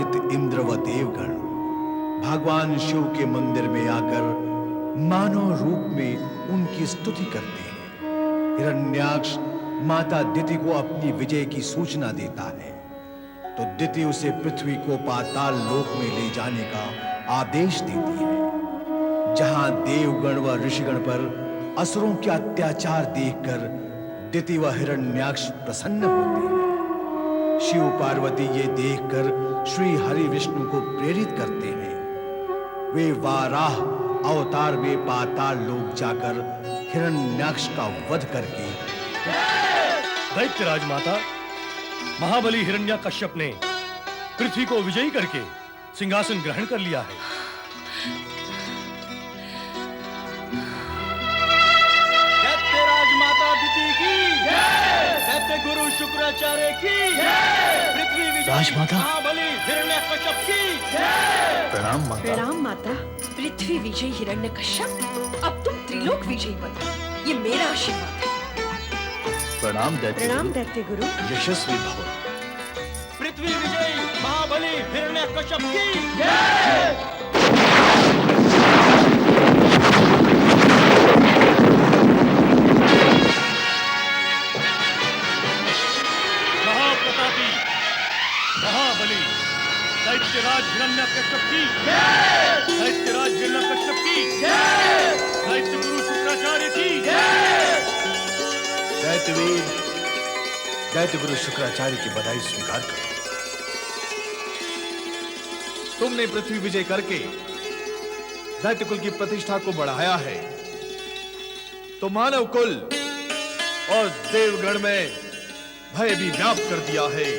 पुलकित इंद्र व देवगण भगवान शिव के मंदिर में आकर मानव रूप में उनकी स्तुति करते हैं। हिरण्याक्ष माता दिति को अपनी विजय की सूचना देता है तो दिति उसे पृथ्वी को पाताल लोक में ले जाने का आदेश देती है, जहां देवगण व ऋषिगण पर असुरों के अत्याचार देखकर दिति व हिरण्याक्ष प्रसन्न होते हैं। शिव पार्वती ये देखकर श्री हरि विष्णु को प्रेरित करते हैं। वे वाराह अवतार में पाताल लोक जाकर हिरण्याक्ष का वध करके दैत्यराज माता, महाबली हिरण्यकश्यप ने पृथ्वी को विजयी करके सिंहासन ग्रहण कर लिया है। दैत्यराज माता दिति की जय, दैत्य गुरु शुक्राचार्य की जय, पृथ्वी विजयी राजमाता, महाबली हिरण्यकश्यप की जय। प्रणाम माता। प्रणाम माता। पृथ्वी विजयी हिरण्यकश्यप, अब तुम त्रिलोक विजयी बनो, ये मेरा आशीर्वाद है। प्रणाम दैत्य गुरु। यशस्वी भव। पृथ्वी विजयी महाबली हिरण्यकश्यप की जय। महाप्रतापी महाबली दैत्यराज हिरण्यकश्यप की जय, दैत्यराज हिरण्यकश्यप की जय, दैत्य गुरु शुक्राचार्य की जय। दैत्यवीर, दैत्य गुरु शुक्राचार्य की बधाई स्वीकार करो। तुमने पृथ्वी विजय करके दैत्य कुल की प्रतिष्ठा को बढ़ाया है तो मानव कुल और देवगण में भय भी व्याप्त कर दिया है।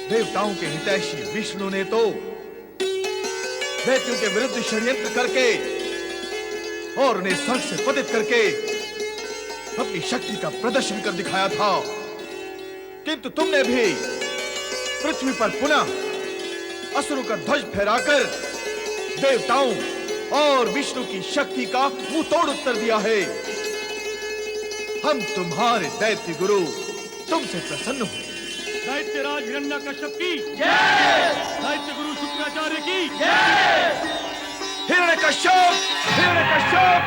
देवताओं के हितैषी विष्णु ने तो दैत्यों के विरुद्ध षड्यंत्र करके और उन्हें स्वर्ग से पतित करके अपनी शक्ति का प्रदर्शन कर दिखाया था, किंतु तुमने भी पृथ्वी पर पुनः असुरों का ध्वज फहराकर देवताओं और विष्णु की शक्ति का मुंह तोड़ उत्तर दिया है। हम तुम्हारे दैत्य गुरु तुमसे प्रसन्न हुए। दैत्यराज हिरण्यकश्यप की जय, दैत्य गुरु शुक्राचार्य की जय। हिरण्यकश्यप, हिरण्यकश्यप,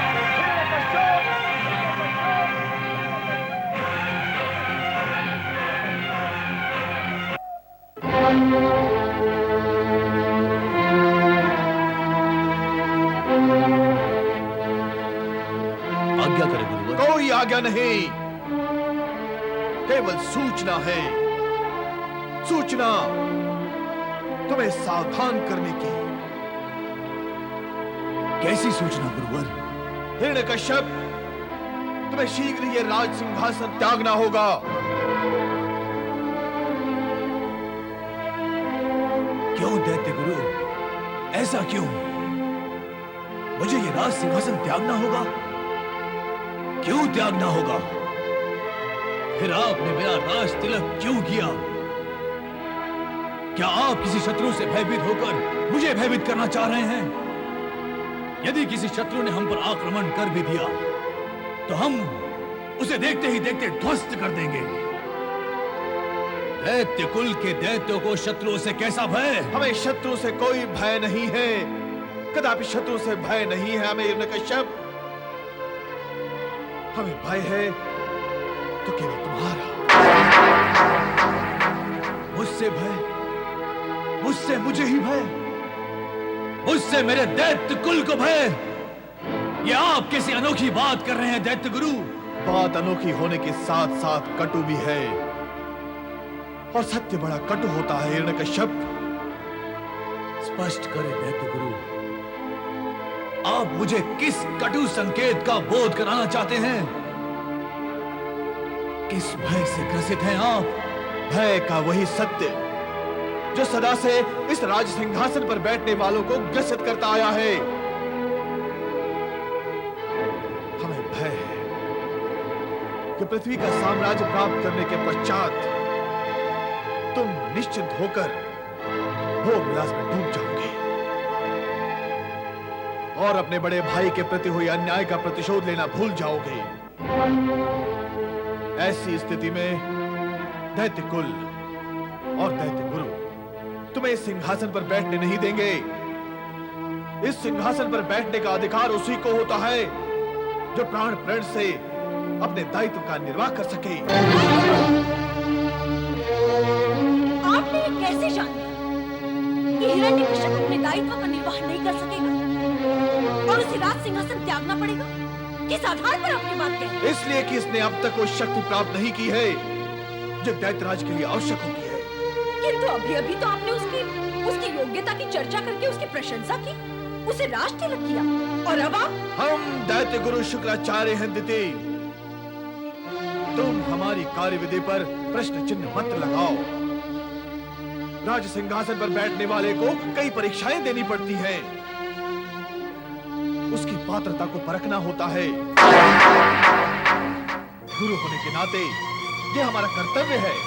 आज्ञा करे गुरुवर। कोई आज्ञा नहीं, केवल सूचना है। सूचना तुम्हें सावधान करने की। कैसी सूचना गुरुवर? हिरण्यकश्यप, तुम्हें शीघ्र ये राज सिंहासन त्यागना होगा। क्यों दैत्य गुरु, ऐसा क्यों? मुझे ये राज सिंहासन त्यागना होगा? क्यों त्यागना होगा? फिर आपने मेरा राज तिलक क्यों किया? क्या आप किसी शत्रु से भयभीत होकर मुझे भयभीत करना चाह रहे हैं? यदि किसी शत्रु ने हम पर आक्रमण कर भी दिया तो हम उसे देखते ही देखते ध्वस्त कर देंगे। दैत्य कुल के दैत्यों को शत्रुओं से कैसा भय? हमें शत्रु से कोई भय नहीं है, कदापि शत्रु से भय नहीं है हमें हिरण्यकश्यप। हमें भय है तो केवल तुम्हारा। मुझसे भय? मुझसे मुझे ही भय? मुझसे मेरे दैत्य कुल को भय? ये आप कैसी अनोखी बात कर रहे हैं दैत्य गुरु? बात अनोखी होने के साथ साथ कटु भी है, और सत्य बड़ा कटु होता है हिरण्यकश्यप। स्पष्ट करें दैत्य गुरु, आप मुझे किस कटु संकेत का बोध कराना चाहते हैं? किस भय से ग्रसित हैं आप? भय का वही सत्य जो सदा से इस राज सिंहासन पर बैठने वालों को ग्रसित करता आया है। हमें भय है कि पृथ्वी का साम्राज्य प्राप्त करने के पश्चात तुम निश्चिंत होकर भोग विलास में डूब जाओगे और अपने बड़े भाई के प्रति हुए अन्याय का प्रतिशोध लेना भूल जाओगे। ऐसी स्थिति में दैत्य कुल और दैत्य गुरु तुम्हें इस सिंहासन पर बैठने नहीं देंगे। इस सिंहासन पर बैठने का अधिकार उसी को होता है जो प्राण प्रण से अपने दायित्व का निर्वाह कर सके। आपने ये कैसे जान लिया कि हिरण्यकश्यप अपने दायित्व का निर्वाह नहीं कर सकेगा और उसे राज सिंहासन त्यागना पड़ेगा? किस आधार पर आपने बात कही? इसलिए कि इसने अब तक वो शक्ति प्राप्त नहीं की है जो दैत्यराज के लिए आवश्यक होती है। किंतु अभी तो आपने उसकी योग्यता की चर्चा करके उसकी प्रशंसा की, उसे राज तिलक किया, और अब आप? हम दैत्य गुरु शुक्राचार्य हैं दिति। तुम हमारी कार्यविधि पर प्रश्न चिन्ह मत लगाओ। राज सिंहासन पर बैठने वाले को कई परीक्षाएं देनी पड़ती हैं। उसकी पात्रता को परखना होता है। गुरु होने के नाते यह हमारा कर्तव्य है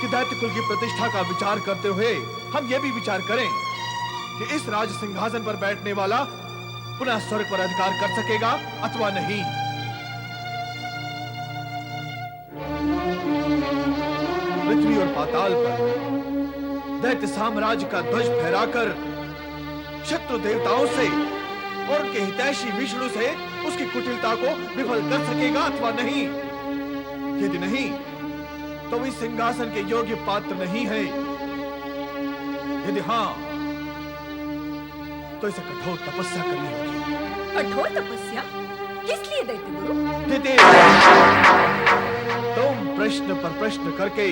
कि दैत्य कुल की प्रतिष्ठा का विचार करते हुए हम यह भी विचार करें कि इस राज सिंहासन पर बैठने वाला पुनः स्वर्ग पर अधिकार कर सकेगा अथवा नहीं। पृथ्वी और पाताल पर दैत्य साम्राज्य का ध्वज फहराकर शत्रु देवताओं से और उनके हितैषी विष्णु से उसकी कुटिलता को विफल कर सकेगा अथवा नहीं। यदि नहीं तो इस सिंहासन के योग्य पात्र नहीं है। यदि हाँ तो इसे कठोर तपस्या करनी होगी। कठोर तपस्या? किस लिए दैत्य गुरु? दिति, तुम प्रश्न पर प्रश्न करके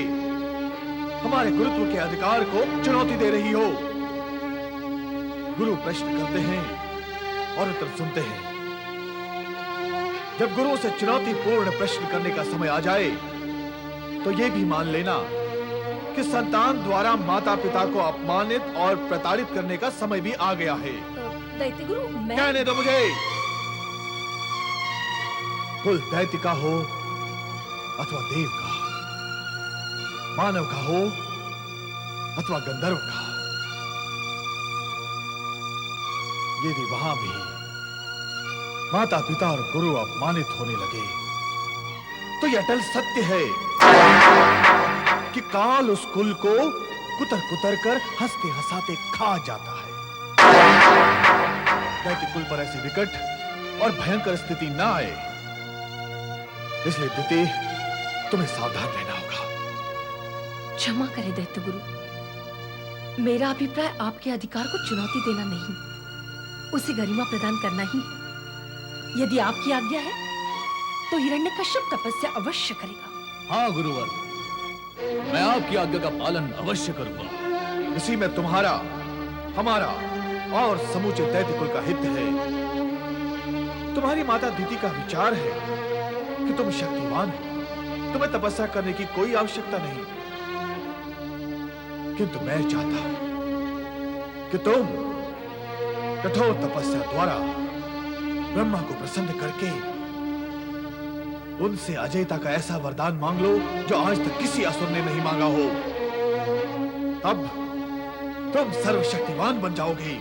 हमारे गुरुत्व के अधिकार को चुनौती दे रही हो। गुरु प्रश्न करते हैं और उत्तर सुनते हैं। जब गुरु से चुनौतीपूर्ण प्रश्न करने का समय आ जाए तो यह भी मान लेना कि संतान द्वारा माता पिता को अपमानित और प्रताड़ित करने का समय भी आ गया है। दैत्य गुरु, मैं... कहने दो मुझे। कुल दैत्य का हो अथवा देव का, मानव का हो अथवा गंधर्व का, यदि वहां भी माता पिता और गुरु अपमानित होने लगे तो यह अटल सत्य है कि काल उस कुल को कुतर कुतर कर हंसते हंसाते खा जाता है। दैत्य कुल पर ऐसी विकट और भयंकर स्थिति ना आए, इसलिए दिति तुम्हें सावधान रहना होगा। क्षमा करें दैत्य गुरु, मेरा अभिप्राय आपके अधिकार को चुनौती देना नहीं, उसे गरिमा प्रदान करना ही है। यदि आपकी आज्ञा है तो हिरण्यकश्यप तपस्या अवश्य करेगा। हाँ गुरुवर, मैं आपकी आज्ञा का पालन अवश्य करूंगा। इसी में तुम्हारा, हमारा और समूचे दैत्य कुल का हित है। तुम्हारी माता दिति का विचार है कि तुम शक्तिवान हो, तुम्हें तपस्या करने की कोई आवश्यकता नहीं। किंतु मैं चाहता हूं कि तुम कठोर तपस्या द्वारा ब्रह्मा को प्रसन्न करके उनसे अजयता का ऐसा वरदान मांग लो जो आज तक किसी असुर ने नहीं मांगा हो। तब तुम सर्वशक्तिवान बन जाओगे।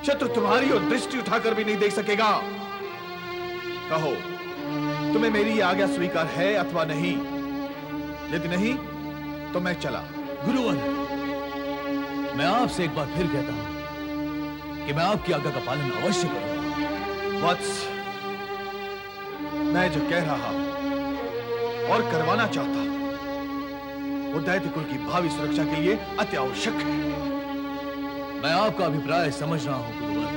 शत्रु तुम्हारी ओर दृष्टि उठाकर भी नहीं देख सकेगा। कहो, तुम्हें मेरी ये आज्ञा स्वीकार है अथवा नहीं? यदि नहीं तो मैं चला। गुरुवर, मैं आपसे एक बार फिर कहता हूं कि मैं आपकी आज्ञा का पालन अवश्य करूंगा। वत्स, मैं जो कह रहा और करवाना चाहता हूं वो दैत्य कुल की भावी सुरक्षा के लिए अति आवश्यक है। मैं आपका अभिप्राय समझ रहा हूं गुरुवर।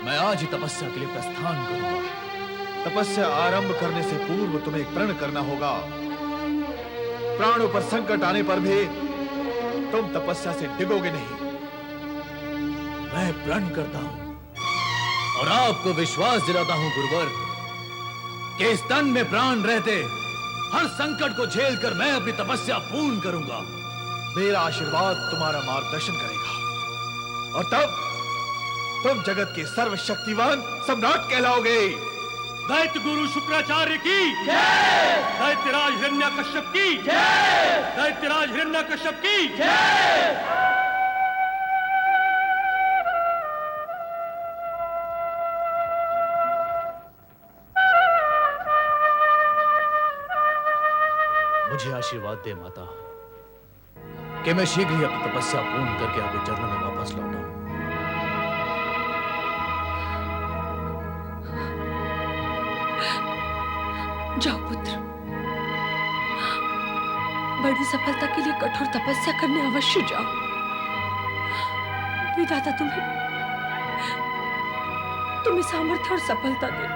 मैं आज ही तपस्या के लिए प्रस्थान करूंगा। तपस्या आरंभ करने से पूर्व तुम्हें एक प्रण करना होगा। प्राणों पर संकट आने पर भी तुम तपस्या से डिगोगे नहीं। मैं प्रण करता हूं और आपको विश्वास दिलाता हूं गुरुवर कि इस तन में प्राण रहते हर संकट को झेलकर मैं अपनी तपस्या पूर्ण करूंगा। मेरा आशीर्वाद तुम्हारा मार्गदर्शन करेगा और तब तुम जगत के सर्वशक्तिवान सम्राट कहलाओगे। दैत्य गुरु शुक्राचार्य की जय। दैत्यराज हिरण्यकश्यप की जय। दैत्यराज हिरण्यकश्यप की जय। मुझे आशीर्वाद दे माता कि मैं शीघ्र ही अपनी तपस्या पूर्ण करके आपके चरणों में वापस लौटा। जाओ पुत्र, बड़ी सफलता के लिए कठोर तपस्या करने अवश्य जाओ। विधाता तुम्हें सामर्थ्य और सफलता दे।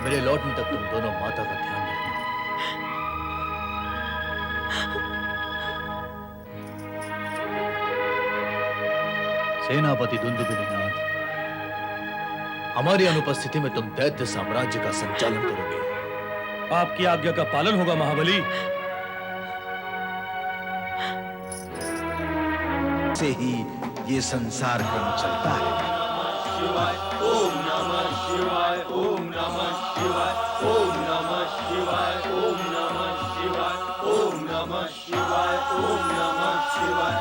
मेरे लौटने तक तुम दोनों माता का ध्यान रखना। सेनापति दुंदुभिनाथ, हमारी अनुपस्थिति में तुम दैत्य साम्राज्य का संचालन करोगे। आपकी आज्ञा का पालन होगा महाबली। से ही ये संसार क्रम चलता है। शिवाय ओम नमः शिवाय ओम नमः शिवाय ओम नमः शिवाय ओम नमः शिवाय ओम नमः शिवाय ओम नमः शिवाय।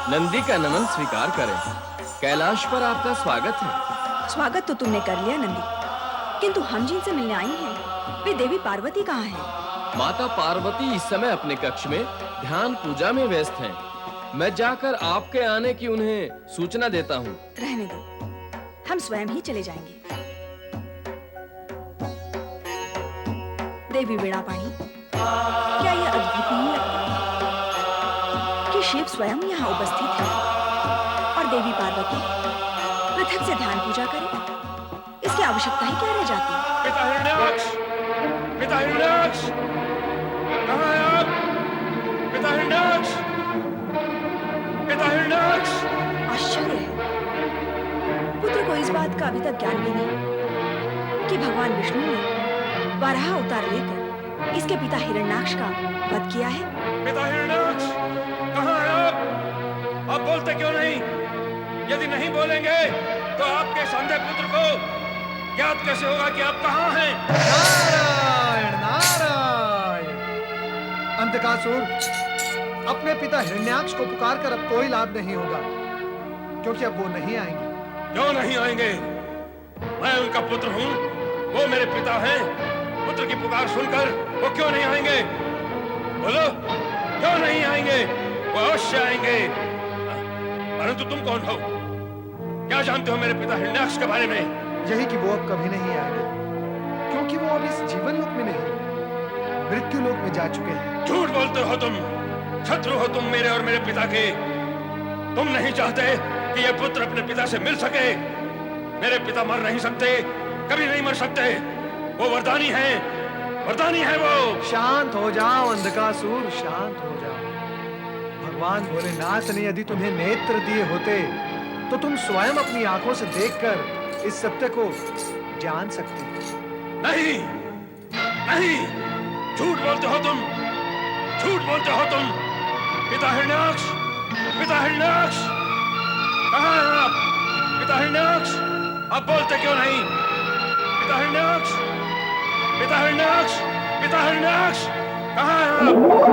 नंदी का नमन स्वीकार करें। कैलाश पर आपका स्वागत है। स्वागत तो तुमने कर लिया नंदी, किंतु हम जिनसे मिलने आई हैं, वे देवी पार्वती कहाँ हैं? माता पार्वती इस समय अपने कक्ष में ध्यान पूजा में व्यस्त हैं। मैं जाकर आपके आने की उन्हें सूचना देता हूँ। रहने दो, हम स्वयं ही चले जाएंगे। देवी वीणापाणी, क्या यह अद्भुत नहीं लगता कि शिव स्वयं यहाँ उपस्थित है और देवी पार्वती पृथक से ध्यान पूजा करें? इसकी आवश्यकता ही क्या रह जाती है? पिता हिरण्याक्ष, पिता हिरण्याक्ष, कहाँ हैं आप? पिता हिरण्याक्ष, पिता हिरण्याक्ष। आश्चर्य है, पुत्र को इस बात का अभी तक ज्ञान भी नहीं कि भगवान विष्णु ने वराह अवतार लेकर इसके पिता हिरण्याक्ष का वध किया है। पिता हिरण्याक्ष, कहाँ हैं आप? आप बोलते क्यों नहीं? यदि नहीं बोलेंगे तो आपके संध्या पुत्र को ज्ञात कैसे होगा कि आप कहाँ हैं? नारायण नारायण। अंधकासुर, अपने पिता हिरण्याक्ष को पुकार कर अब कोई लाभ नहीं होगा, क्योंकि अब वो नहीं आएंगे। क्यों नहीं आएंगे? मैं उनका पुत्र हूँ, वो मेरे पिता हैं। पुत्र की पुकार सुनकर वो क्यों नहीं आएंगे? बोलो, क्यों नहीं आएंगे? वो अवश्य आएंगे। परंतु तुम कौन हो? क्या जानते हो मेरे पिता हिरण्याक्ष के बारे में? यही कि वो अब कभी नहीं आएंगे, क्योंकि वो अब इस जीवन लोक में नहीं, मृत्यु लोक में जा चुके हैं। झूठ बोलते हो तुम, शत्रु हो तुम मेरे और मेरे पिता के। तुम नहीं चाहते कि ये पुत्र अपने पिता से मिल सके। मेरे पिता मर नहीं सकते, कभी नहीं मर सकते। वो वरदानी है, वरदानी है वो। शांत हो जाओ अंधकासुर, शांत हो जाओ। भगवान भोलेनाथ ने यदि तुम्हें नेत्र दिए होते तो तुम स्वयं अपनी आंखों से देखकर इस सत्य को जान सकते। नहीं, नहीं, झूठ बोलते हो तुम, झूठ बोलते हो तुम। पिता हिरण्याक्ष, पिता हिरण्याक्ष, कहाँ हैं आप? पिता हिरण्याक्ष, आप बोलते क्यों नहीं? पिता हिरण्याक्ष, पिता हिरण्याक्ष, पिता हिरण्याक्ष, कहाँ हैं आप?